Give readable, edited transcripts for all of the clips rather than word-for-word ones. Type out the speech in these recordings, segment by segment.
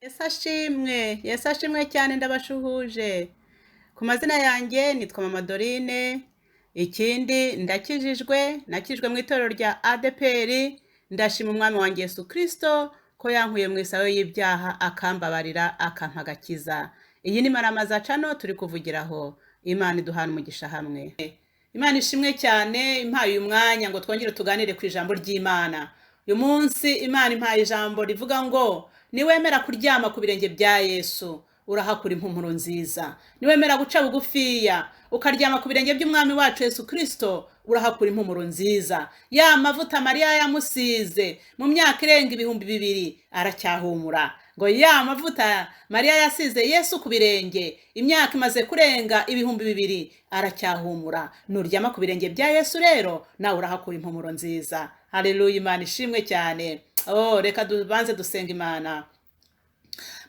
Yesu ashimwe cyane ndabashuhuje. Ku mazina yanjye nitwa Mama Dorine, ikindi ndakijijwe, nakijwe mu itorero rya ADPR, ndashima umwami wanjye Yesu Kristo ko yankuye mu isayo y'ibyaha akambabarira akampa agakiza. Iyi ni Maramaza Channel turi kuvugiraho. Imana iduhana umugisha hamwe. Imana ishimwe cyane impaye uyu mwanya ngo twongere tuganire ku ijambo ry'Imana. Uyu munsi Imana impaye ijambo rivuga ngo niwemera kuryama ku birenge bya Yesu urahakura impumuro nziza. Niwemera guca bugufiya ukaryama ku birenge by'umwami wacu Yesu Kristo urahakura impumuro nziza. Ya mavuta Mariya yamusize mu myaka irenga 2000 aracyahumura. Ngo ya mavuta Mariya yasize Yesu ku birenge imyaka imaze kurenga 2000 aracyahumura. Nuryama ku birenge bya Yesu rero nawe urahakura impumuro nziza. Haleluya, Imana ishimwe cyane. Reka dubanze dusenga Imana.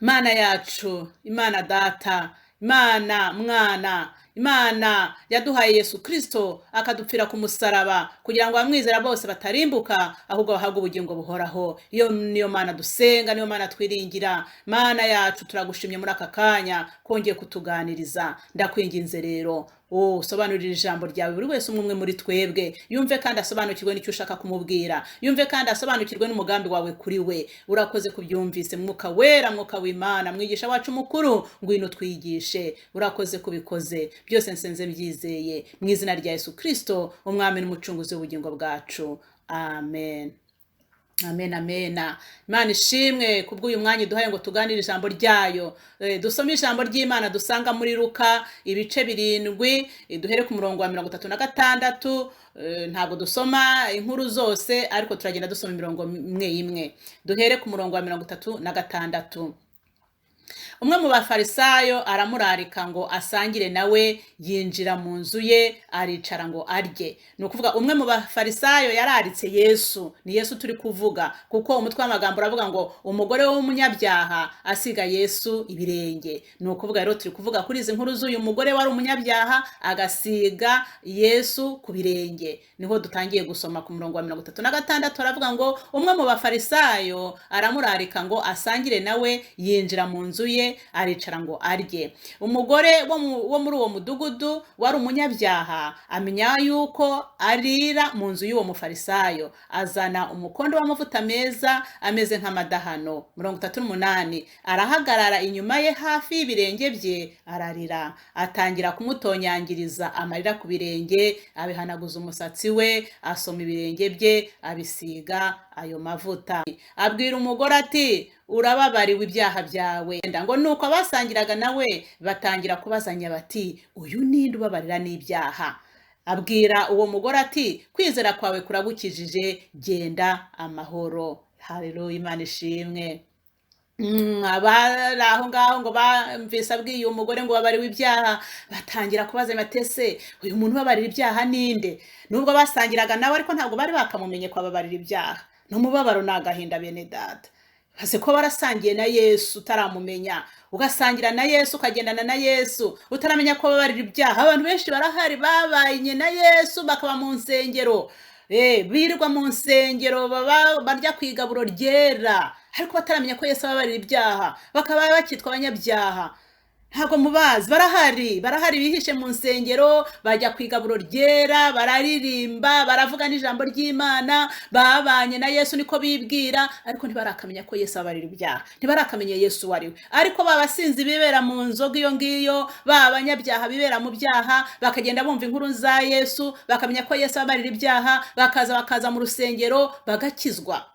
Mana yacu, Imana Data, Imana Mwana, Imana yaduhaye Yesu Kristo akadupfira ku musaraba kugira ngo abamwizera bose batarimbuka ahubwo bahabwe ubugingo buhoraho. Iyo niyo Mana dusenga, niyo Mana twiringira. Mana yacu turagushimye muri aka kanya kongeye kutuganiriza. Ndakwinginze rero sobanurira ijambo ryawe buri wese umwe muri twebwe yumve kandi asobanukirwe n'icyo ushaka kumubwira, yumve kandi asobanukirwe n'umugambi wawe kuri we. Urakoze kubyumvise, mwuka wera, mwuka w'Imana, mwigisha wacu mukuru, ngwino twigishe. Urakoze kubikoze byose nsenze byizeye mu izina rya Yesu Kristo umwami n'umucunguzi w'ubugingo bwacu, amen. Amen, amen. Imana ishimwe kubw'uyu mwanya duhaye ngo tuganire ijambo ryayo. Dusome ijambo ry'Imana dusanga muri Luka ibice 7, duhere ku murongo wa 36. Ntabwo dusoma inkuru zose ariko turagenda dusoma imirongo imwe. Duhere ku murongo wa 36. Umwe mu bafarisayo aramurarika ngo asangire nawe, yinjira mu nzu ye aricara ngo arye. Ni ukuvuga umwe mu bafarisayo yararitse Yesu. Ni Yesu turi kuvuga kuko umutwe w'amagambo uravuga ngo umugore w'umunyabyaha asiga Yesu ibirenge. Ni ukuvuga rero turi kuvuga kuri izi nkuru z'uyu mugore wari umunyabyaha agasiga Yesu ku birenge. Niho dutangiye gusoma ku murongo wa 36. Aravuga ngo umwe mu bafarisayo aramurarika ngo asangire nawe, yinjira mu nzu ye aricara ngo arye. Umugore wo muri uwo mudugudu wari umunyabyaha amenya yuko arira mu nzu y'uwo mufarisayo, azana umukondo w'amavuta meza ameze nk'amadahano. 38. Arahagarara inyuma ye hafi y'ibirenge bye ararira, atangira kumutonyangiriza amarira ku birenge, abihanaguza umusatsi we, asoma ibirenge bye, abisiga ayo mavuta. Abwira umugore ati urababariwe ibyaha byawe. Ngo nuko abasangiraga nawe batangira kubazanya bati uyu ninde ubabarira n'ibyaha? Abwira uwo mugore ati kwizera kwawe kuragukijije, genda amahoro. Haleluya, Imana ishimwe. Abari aho ngaho ngo bamvise abwiye umugore ngo babariwe ibyaha batangira kubazanya batese uyu muntu ubabarira ibyaha ninde? Nubwo basangiraga nawe ariko ntabwo bari bakamumenye ko ababarira ibyaha. N'umubabaro n'agahinda bene data. Hase ko barasangiye na Yesu utaramumenya, ugasangira na Yesu ukagendana na Yesu utaramenya ko babarira ibyaha. Abantu benshi barahari babayinye na Yesu bakaba mu nsengero, birirwa mu nsengero barya kwigaburo ryera ariko bataramenya ko Yesu ababarira ibyaha, bakaba bakitwa abanyabyaha. Ntabwo mubazi, barahari bihishe mu nsengero, bajya kwigaburo ryera, bararirimba, baravuga n'ijambo ry'Imana, babanye na Yesu niko bibwira ariko ntibarakamenya ko Yesu abarira ibyaha, ntibarakamenya Yesu wariwe. Ariko babasinzi bibera mu nzoga iyo ngiyo, babanyabyaha bibera mu byaha, bakagenda bumva inkuru za Yesu, bakamenya ko Yesu abarira ibyaha, bakaza mu rusengero bagakizwa.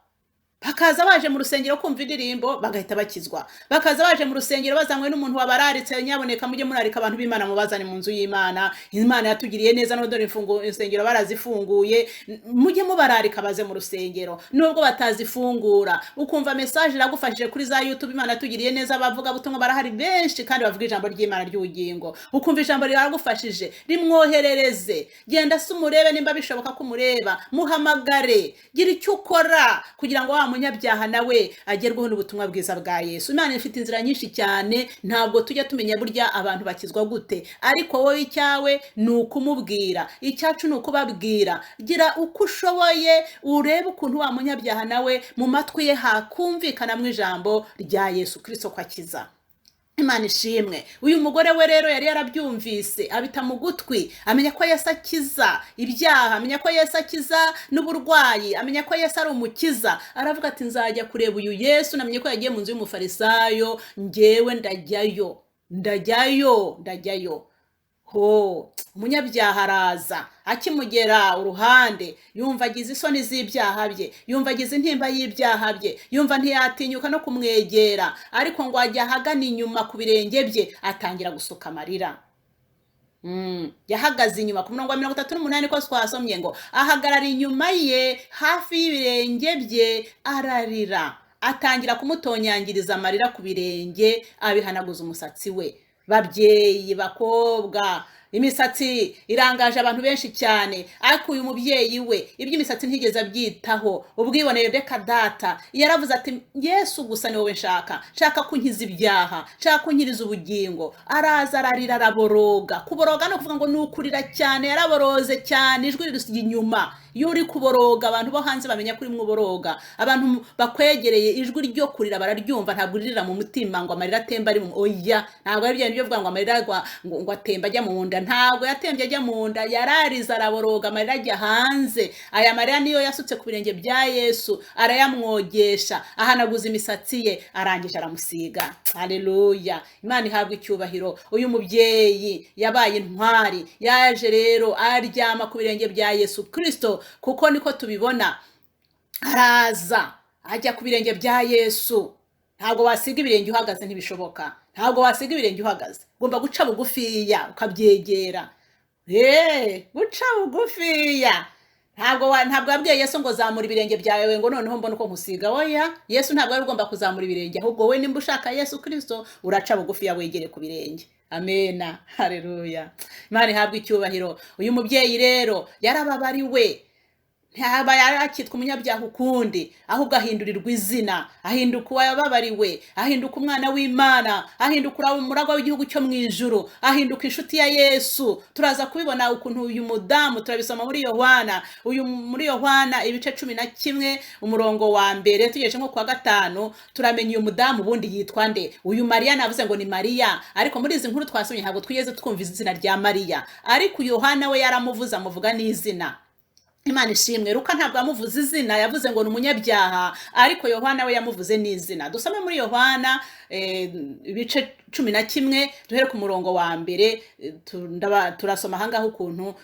Bakaza baje mu rusengero kumva indirimbo bagahita bakizwa. Bakaza baje mu rusengero bazanywe n'umuntu wabararitse, nyaboneka mujye murarika abantu b'Imana mubazane mu nzu y'Imana. Imana yatugiriye neza no dore insengero barazifunguye. Mujye mubararika baze mu rusengero nubwo batazifungura. Ukumva message iragufashije kuri za YouTube, Imana yatugiriye neza, bavuga butumwa barahari benshi kandi bavuga ijambo ry'Imana ry'ubugingo. Ukumva ijambo riragufashije, rimwoherereze. Genda sumurebe nimba bishoboka kumureba, muhamagare, gira icyo ukora kugira ngo munyabyaha nawe agerwaho n'ubutumwa bwiza bwa Yesu. Imana ifite inzira nyinshi cyane, ntabwo tujya tumenya burya abantu bakizwa gute, ariko wowe icyawe ni ukumubwira, icyacu ni ukubabwira. Gira uko ushoboye urebe ukuntu wa munyabyaha nawe mu matwi ye hakumvikana mu ijambo rya Yesu Kristo ko akiza. Imana ishimwe. Uyu mugore we rero yari yarabyumvise, abita mu gutwi, amenya ko Yesu akiza ibyaha, amenya ko Yesu akiza n'uburwayi, amenya ko Yesu ari umukiza. Aravuga ati nzajya kureba uyu Yesu, namenye ko yagiye mu nzu y'umufarisayo, njyewe ndajyayo. Umunyabyaha araza, akimugera uruhande yumva agize isoni z'ibyaha bye, yumva agize intimba y'ibyaha bye, yumva ntiyatinyuka no kumwegera, ariko ngo ajya ahagana inyuma ku birenge bye atangira gusuka amarira. Yahagaze inyuma ku murongo wa 38 ko twasomye ngo ahagarara inyuma ye hafi y'ibirenge bye ararira, atangira kumutonyangiriza amarira ku birenge, abihanaguza umusatsi we. Babyeyi bakobwa, imisatsi irangaje abantu benshi cyane, ariko uyu mubyeyi we iby'imisatsi ntigeze abyitaho. Ubwiboneye reka data yaravuze ati Yesu gusa ni wowe nshaka kunkiza ibyaha, nshaka kunkiriza ubugingo. Araza ararira, araboroga. Kuboroga no kuvuga ngo nukurira cyane, yaraboroze cyane, ijwi rirusiga inyuma. Iyo uri kuboroga abantu bo hanze bamenya kuri mwuboroga, abantu bakwegereye ijwi ryo kurira bararyumva, ntabwo uririra mu mutima ngo amarira atemba ari mu oya, ntabwo ari byo vuga ngo amarira ngo atemba ajya mu nda, ntabwo yatembye ajya mu nda, yarariza araboroga, amarira ajya hanze. Aya marira niyo yasutse ku birenge bya Yesu, arayamwogesha, ahanaguza imisatsi ye, arangije aramusiga. Haleluya, Imana ihabwa icyubahiro. Uyu mubyeyi yabaye intwari, yaje rero aryama ku birenge bya Yesu Kristo, kuko niko tubibona. Araza ajya ku birenge bya Yesu. Ntabwo wasiga ibirenge uhagaze, ntibishoboka. Ntabwo wasiga ibirenge uhagaze, ugomba guca bugufiya ukabyegera. Guca bugufiya. Ntabwo yabwiye Yesu ngo zamura ibirenge byawe ngo noneho mbone uko nkusiga. Oya, Yesu ntabwo ari ugomba kuzamura ibirenge, ahubwo we nimba ushaka Yesu Kristo uraca bugufiya wegere ku birenge. Amena, haleluya. Imana ihabwa icyubahiro. Uyu mubyeyi rero yarababariwe, ntaba yarakitwa umunyabyaha ukundi, ahubwo ahindurirwa izina, ahinduka uwababariwe, ahinduka umwana w'Imana, ahinduka umuragwa w'igihugu cyo mu ijuru, ahinduka inshuti ya Yesu. Turaza kubibona ukuntu uyu mudamu, turabisoma muri Yohana ibice 11 umurongo wa mbere tugejeje nko kwa 5, turamenya uyu mudamu ubundi yitwa nde. Uyu Mariya navuze ngo ni Mariya, ariko muri izi nkuru twasomye ntabwo twigeze twumva izina rya Mariya, ariko Yohana we yaramuvuza, amuvuga n'izina. Imana ishimwe. Luka ntabwo yamuvuze izina, yavuze ngo ni umunyabyaha, ariko Yohana we yamuvuze n'izina. Dusome muri Yohana ibice 11 duhere ku murongo wa mbere, turasoma ahangaho ukuntu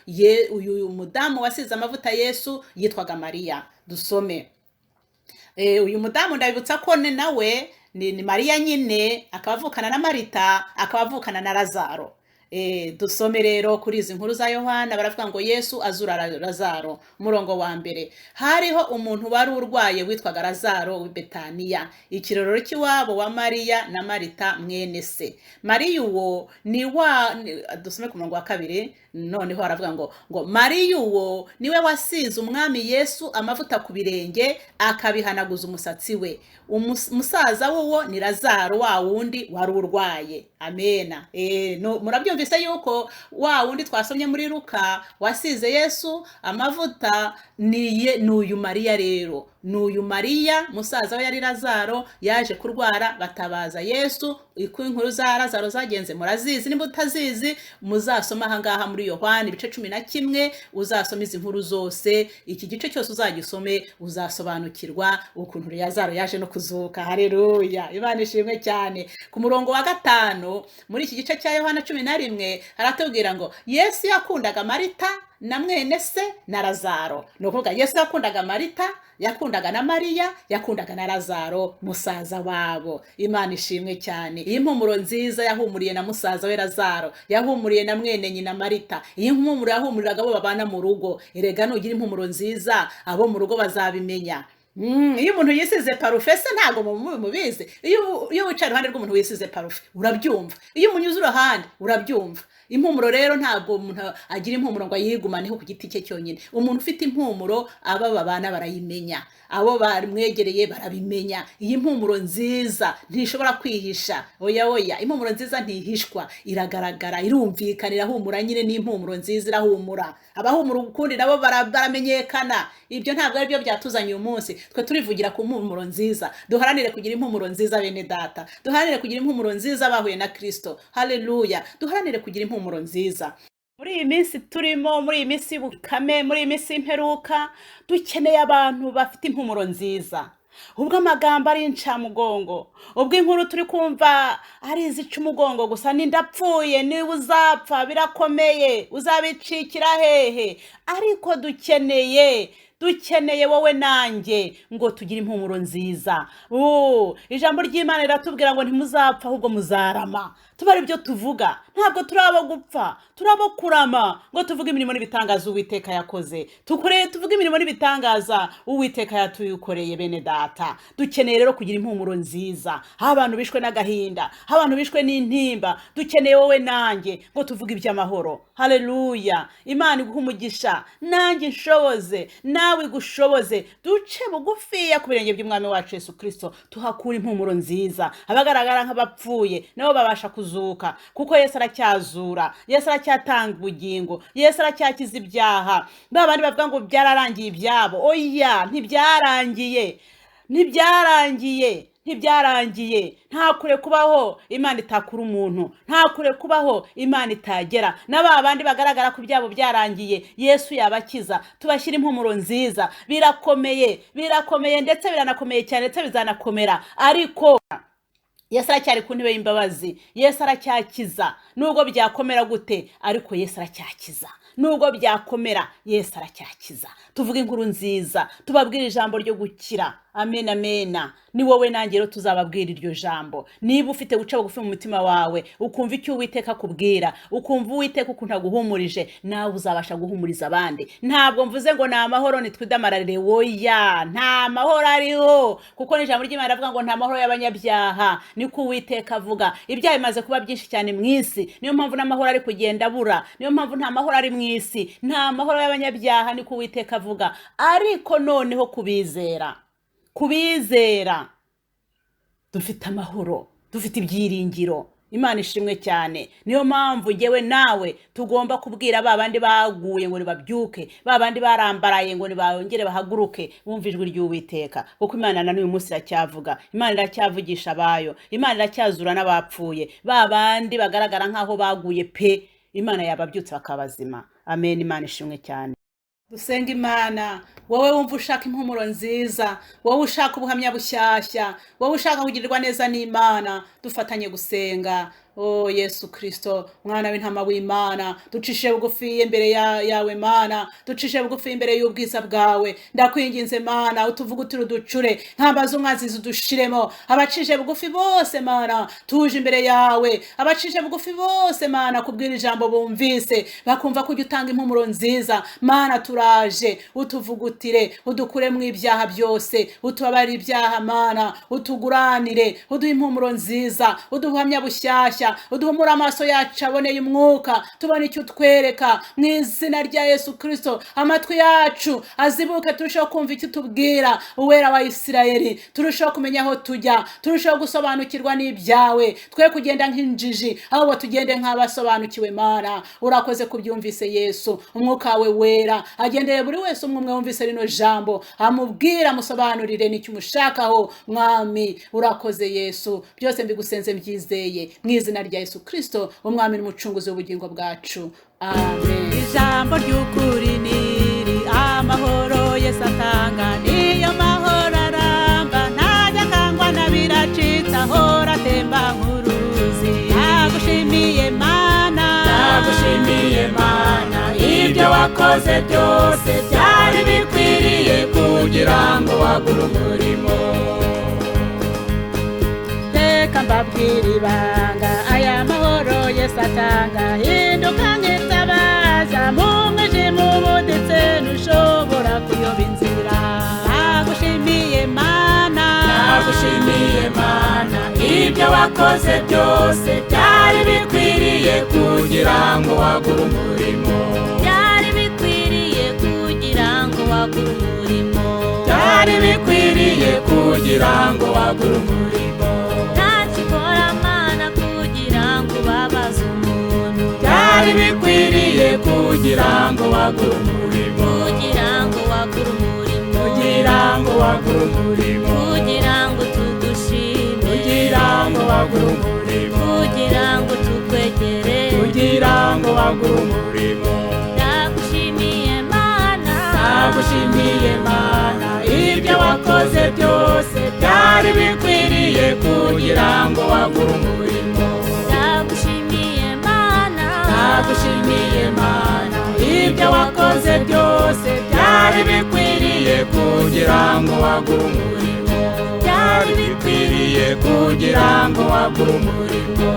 uyu mudamu wasize amavuta Yesu yitwaga Mariya. Dusome. Uyu mudamu ndabibutsa ko nawe ni Mariya nyine, akabavukana na Marita, akabavukana na Lazaro. Dusome rero kuri izi nkuru za Yohana. Baravuga ngo Yesu azura Lazaro. Umurongo wa mbere, hariho umuntu wari urwaye witwaga Lazaro w'i Betaniya, ikirorero cy'iwabo wa Mariya na Marita mwene se. Mariya uwo dusome ku murongo wa 2. Noneho aravuga ngo Mariya uwo niwe wasize umwami Yesu amavuta ku birenge, akabihanaguza umusatsi we. Umusaza wuwo ni Lazaro, wa wundi wari urwaye. Amena. Murabyumvise yuko wa wundi twasomye muri Luka wasize Yesu amavuta ni uyu Mariya rero. N'uyu Mariya musaza we yari Lazaro, yaje kurwara, batabaza Yesu. Inkuru za Lazaro zagenze murazizi, nimba utazizi muzasoma ahangaha muri Yohana ibice 11, uzasoma izi nkuru zose. Iki gice cyose uzagisome uzasobanukirwa ukuntu Lazaro yaje no kuzuka. Haleluya, Imana ishimwe cyane. Ku murongo wa 5 muri iki gice cya Yohana 11 haratubwira ngo Yesu yakundaga Marita na mwene se na Lazaro. Ni ukuvuga Yesu yakundaga Marita, yakundaga na Mariya, yakundaga na Lazaro musaza wabo. Imana ishimwe cyane. Iyi mpumuro nziza yahumuriye na musaza we Lazaro, yahumuriye na mwene nyina Marita. Iyi mpumuro yahumuriraga abo babana mu rugo. Erega nugira impumuro nziza abo mu rugo bazabimenya. iyo umuntu yisize parufe se ntago mubizi. Iyo wicaye iruhande rw'umuntu wisize parufe urabyumva, iyo umunyuze uruhande urabyumva. Impumuro rero ntabwo umuntu agira impumuro ngo ayigumaneho ku giti cye cyonyine. Umuntu ufite impumuro aba babana barayimenya, abo barimwegereye barabimenya. Iyi impumuro nziza ntishobora kwihisha. Oya, impumuro nziza ntihishwa, iragaragara, irumvikana, irahumura nyine. N'impumuro nziza irahumura, abahumura ukundi nabo baramenyekana. Ibyo ntabwo ari byo byatuzanye uyu munsi. Twe turivugira ku mpumuro nziza. Duharanire kugira impumuro nziza bene data, duharanire kugira impumuro nziza bahuye na Kristo. Haleluya, duharanire kugira impumuro nziza. Muri iyi minsi turimo, muri iyi minsi y'ubukame, muri iyi minsi y'imperuka, dukeneye abantu bafite impumuro nziza. Ubwo amagambo ari incamugongo, ubwo inkuru turi kumva ari izica umugongo gusa, ni ndapfuye, ni uzapfa, birakomeye, uzabicikira hehe. Ariko dukeneye wowe nanjye ngo tugire impumuro nziza. Ijambo ry'Imana riratubwira ngo ntimuzapfa ahubwo muzarama. Tuba ari byo tuvuga, ntabwo turabo gupfa, turabo kurama, ngo tuvuge imirimo n'ibitangaza Uwiteka yakoze. Tuvuge imirimo n'ibitangaza Uwiteka yatuyikoreye bene data. Dukeneye rero kugira impumuro nziza. Abantu bishwe n'agahinda, abantu bishwe n'intimba, dukeneye wowe nanjye ngo tuvuge iby'amahoro. Haleluya, Imana iguha umugisha, nanjye nshoboze, nawe igushoboze. Duce bugufiya ku birenge by'Umwami wacu Yesu Kristo, tuhakura impumuro nziza. Abagaragara nk'abapfuye nabo babasha kuzuka, kuko Yesu aracyazura, Yesu aracyatanga ubugingo, Yesu aracyakiza ibyaha. Babandi bavuga ngo byararangiye ibyabo, oya, ntibyarangiye. Nta kure kubaho Imana itakura umuntu, nta kure kubaho Imana itagera. N'abandi bagaragara ku byabo byarangiye, Yesu yabakiza. Tubashyira impumuro nziza. Birakomeye ndetse biranakomeye cyane, ndetse bizanakomera. Ariko Yesu aracyari ku ntebe y'imbabazi, Yesu aracyakiza. Nubwo byakomera gute, ariko Yesu aracyakiza. Nubwo byakomera, Yesu aracyakiza. Tuvuga inkuru nziza, tubabwira ijambo ryo gukira. Amena. Ni wowe nanjye rero tuzababwira iryo jambo. Niba ufite guca bugufi mu mutima wawe, ukumva icyo Uwiteka akubwira, ukumva Uwiteka ukuntu aguhumurije, nawe uzabasha guhumuriza abandi. Ntabwo mvuze ngo nta mahoro nitwidamararire, oya, nta mahoro ariho, kuko n'ijambo ry'Imana rivuga ngo nta mahoro y'abanyabyaha. Niko Uwiteka avuga. Ibyaha bimaze kuba byinshi cyane mu isi, niyo mpamvu n'amahoro ari kugenda abura, niyo mpamvu nta mahoro ari mu isi, nta mahoro y'abanyabyaha. Niko Uwiteka avuga. Ariko noneho kubizera dufite amahoro, dufite ibyiringiro. Imana ishimwe cyane. Niyo mpamvu ngewe nawe tugomba kubwira babandi baguye ngo nibabyuke, babandi barambaraye ngo nibongere bahaguruke, bumva ijwi ry'Uwiteka. Kuko Imana na n'uyu munsi iracyavuga, Imana iracyavugisha abayo, Imana iracyazura n'abapfuye. Babandi bagaragara nkaho baguye pe, Imana yababyutse bakabazima. Amen. Imana ishimwe cyane. Dusenga Imana. Wowe wumva ushaka impumuro nziza, wowe ushaka ubuhamya bushyashya, wowe ushaka kugirirwa neza n'Imana, dufatanye gusenga. Yesu Kristo, mwana w'intama w'Imana, ducishe bugufi imbere yawe Mana, ducishe bugufi imbere y'ubwiza bwawe. Ndakwinginze Mana, utuvuga uturi ducure, ntambaza umwanzi udushiremo. Abacishe bugufi bose Mana, tuje imbere yawe. Abacishe bugufi bose Mana, kubwira ijambo bumvise, bakumva ko utanga impumuro nziza. Mana, turaje, utuvugutire, udukure mu ibyaha byose, utubabare ibyaha Mana, utuguranire, uduhe impumuro nziza, uduhamya bushyashya, uduhumura amaso yacu aboneye umwuka, tubone icyo utwereka mu izina rya Yesu Kristo. Amatwi yacu azibuke, turushaho kumva icyo tubwira, Uwera wa Isirayeli. Turushaho kumenya aho tujya, turushaho gusobanukirwa n'ibyawe, twe kugenda nk'injiji, ahubwo tugende nk'abasobanukiwe. Mana, urakoze kubyumvise Yesu. Umwuka wawe wera agendere buri wese umwe wumvise rino jambo, amubwira, amusobanurire n'icyo umushakaho. Mwami, urakoze Yesu. Byose mbigusenze mbyizeye mu izina rya Yesu Kristo, umwami n'umucunguzi w'ubugingo bwacu. Amen. Ijambo ry'ukuri niri amahoro Yesu atanga, niyo mahoro aramba, ntajya akangwa na biracitse, ahora atemba nk'uruzi. Ndagushimiye Mana, ibyo wakoze byose byari bikwiriye kugira ngo wagure umurimo. Reka mbabwire ibanga, aya mahoro Yesu atanga, hinduka nk'itabaza mu mwijima ubuditse, ntushobora kuyoba inzira. Ndagushimiye mana, nagushimiye mana, ibyo wakoze byose byari bikwiriye kugira ngo wagure umurimo, byari bikwiriye kugira ngo wagure umurimo, byari bikwiriye kugira ngo wagure umurimo, ntakikora mana kugira ngo ubabaze umuntu, byari bikwiriye kugira ngo wagure umurimo, kugira ngo wagure umurimo, kugira ngo wagure umurimo, kugira ngo tugushime, kugira ngo wagure umurimo, kugira ngo tukwegere, kugira ngo wagure umurimo. ndagushimiye mana, nagushimiye mana, ibyo wakoze byose byari bikwiriye kugira ngo wagure umurimo, ndagushimiye mana, nagushimiye mana, ibyo wakoze byose byari bikwiriye kugira ngo wagure umurimo, byari bikwiriye kugira ngo wagure umurimo.